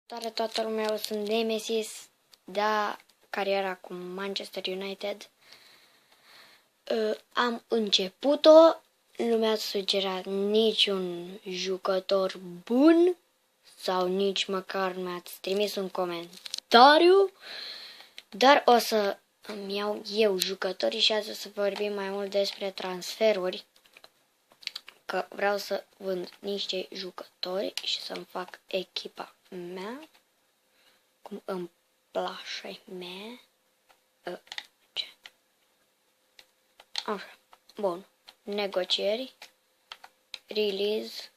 Salutare toată lumea, eu sunt Nemesis, da, cariera cu Manchester United. Am început-o, nu mi-a sugerat niciun jucător bun sau nici măcar mi-ați trimis un comentariu, dar o să îmi iau eu jucătorii și azi o să vorbim mai mult despre transferuri, că vreau să vând niște jucători și să-mi fac echipa mea cum îmi place mie. Așa, bun. Negocieri, release,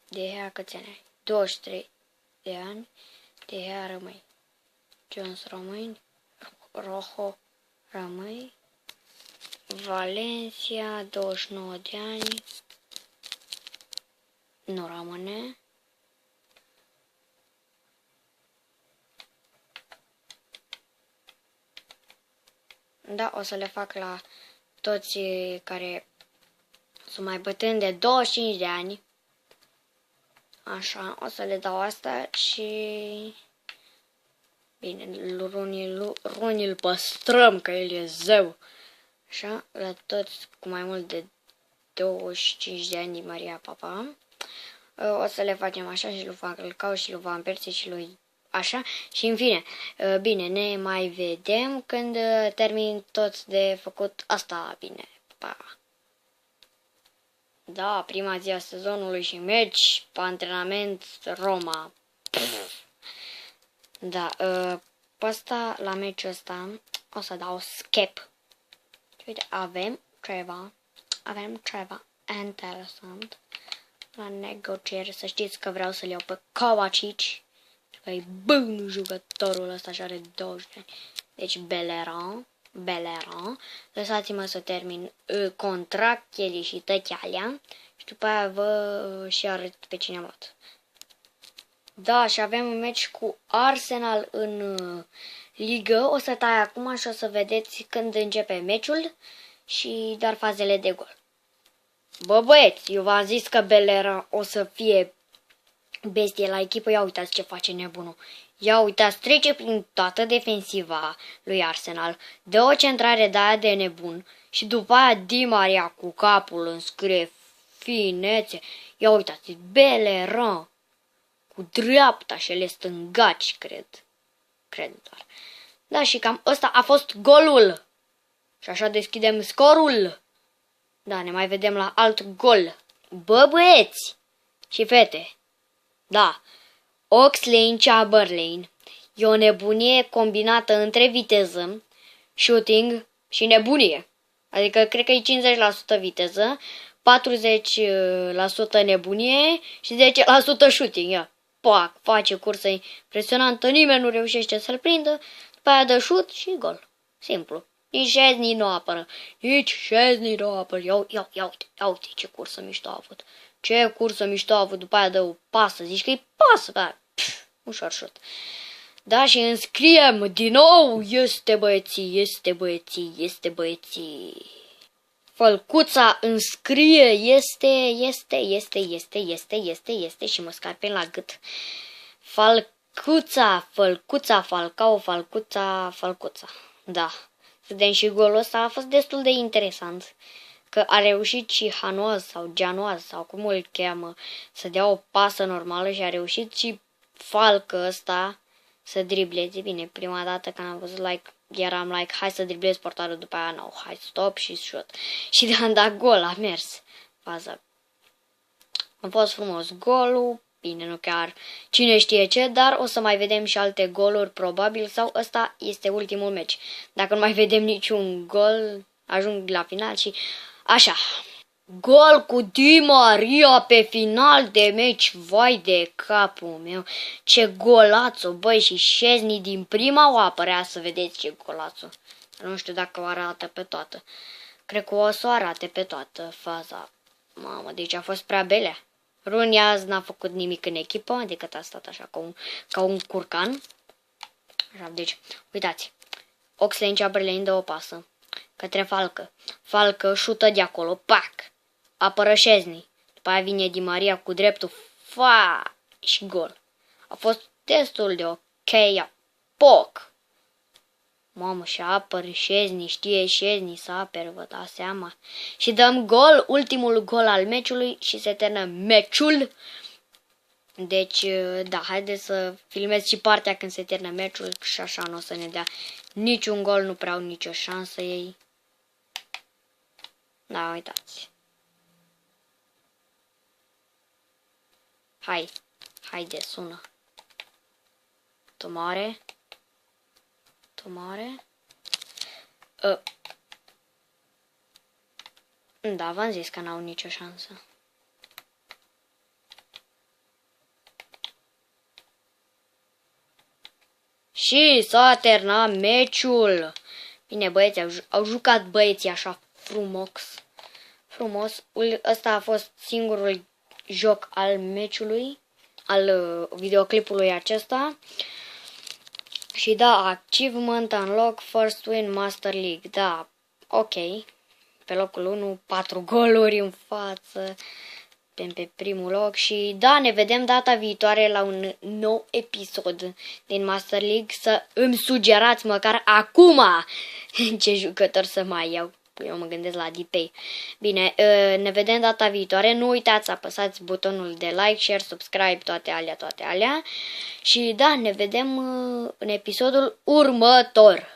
De Gea câți ani ai? 23 de ani, De Gea rămâi, Jones rămâi, Rojo rămâi, Valencia 29 de ani, nu rămâne. Da, o să le fac la toți care sunt mai bătrâni de 25 de ani. Așa, o să le dau asta și... Bine, Runi îl păstrăm, că el e zeu. Așa, la toți cu mai mult de 25 de ani din Maria Papa. O să le facem așa și lui Falcao și lui Van Persie și lui... Așa, și în fine, bine, ne mai vedem când termin tot de făcut asta, bine, pa! Da, prima zi a sezonului și meci, pe antrenament, Roma. Da, pe asta, la meciul ăsta, o să dau skip. Uite, avem ceva interesant la negocieri, să știți că vreau să-l iau pe Kovacic. Că e bun jucătorul ăsta și are 20 de ani. Deci Bellerin. Lăsați-mă să termin contract, chestii și tăți alea. Și după aia vă și arăt pe cine am luat. Da, și avem un meci cu Arsenal în ligă. O să tai acum și o să vedeți când începe meciul și doar fazele de gol. Bă băieți, eu v-am zis că Bellerin o să fie bestie la echipă. Ia uitați ce face nebunul. Ia uitați, trece prin toată defensiva lui Arsenal, dă o centrare de aia de nebun și după aia Di Maria cu capul înscrie finețe. Ia uitați, Bellerin cu dreapta și ele stângaci, cred doar. Da, și cam ăsta a fost golul. Și așa deschidem scorul. Da, ne mai vedem la alt gol. Bă băieți și fete. Da, Oxlade-Chamberlain e o nebunie combinată între viteză, shooting și nebunie. Adică cred că e 50% viteză, 40% nebunie și 10% shooting. Ia, pac, face cursă impresionantă, nimeni nu reușește să-l prindă, după aia dă shoot și gol. Simplu. Nici Szczesny nu apără. Ia uite ce cursă mișto a avut. Ce cursă mișto a avut, după aia dă o pasă, zici că e pasă, da, ușor șut. Da, și înscriem din nou, este băieții. Fălcuța înscrie, este și mă scarpe la gât. Falcuța. Da, vedem și golul ăsta a fost destul de interesant. Că a reușit și Hanoaz sau Gianoaz sau cum îl cheamă să dea o pasă normală și a reușit și Falcă ăsta să dribleze. Bine, prima dată când am văzut eram like, hai să driblez portarul, după aia no, hai stop și shot. Și de am dat gol, a mers faza. A fost frumos golul, bine, nu chiar cine știe ce, dar o să mai vedem și alte goluri probabil sau ăsta este ultimul meci. Dacă nu mai vedem niciun gol, ajung la final și așa. Gol cu Di Maria pe final de meci, vai de capul meu, ce golațo, băi, și Szczesny din prima o apărea, să vedeți ce golațo. Nu știu dacă o arată pe toată. Cred că o să o arate pe toată faza. Mamă, deci a fost prea belea. Runi azi n-a făcut nimic în echipă, decât a stat așa ca un curcan. Așa, deci, uitați. Oxlade-Chamberlain dă o pasă către Falcă. Falcă șută de acolo, pac! Apără Szczesny. După aia vine Di Maria cu dreptul. Fa! Și gol. A fost destul de ok. Poc! Mamă, și apăr Șezni, știe Șezni să apere, vă dați seama. Și dăm gol, ultimul gol al meciului și se termină meciul. Deci, da, haideți să filmez și partea când se termină meciul și așa nu o să ne dea niciun gol, nu prea au nicio șansă ei. Da, uitați. Haide, sună. Tomare. Da, v-am zis că n-au nicio șansă. Și s-a terminat meciul. Bine, băieți, au jucat băieții așa frumos. Ăsta a fost singurul joc al meciului, al videoclipului acesta. Și da, achievement unlock first win Master League. Da, ok. Pe locul 1, 4 goluri în față. Pe primul loc. Și da, ne vedem data viitoare la un nou episod din Master League. Să îmi sugerați măcar acum ce jucător să mai iau. Eu mă gândesc la DPay. Bine, ne vedem data viitoare. Nu uitați să apăsați butonul de like, share, subscribe, toate alea. Și da, ne vedem în episodul următor.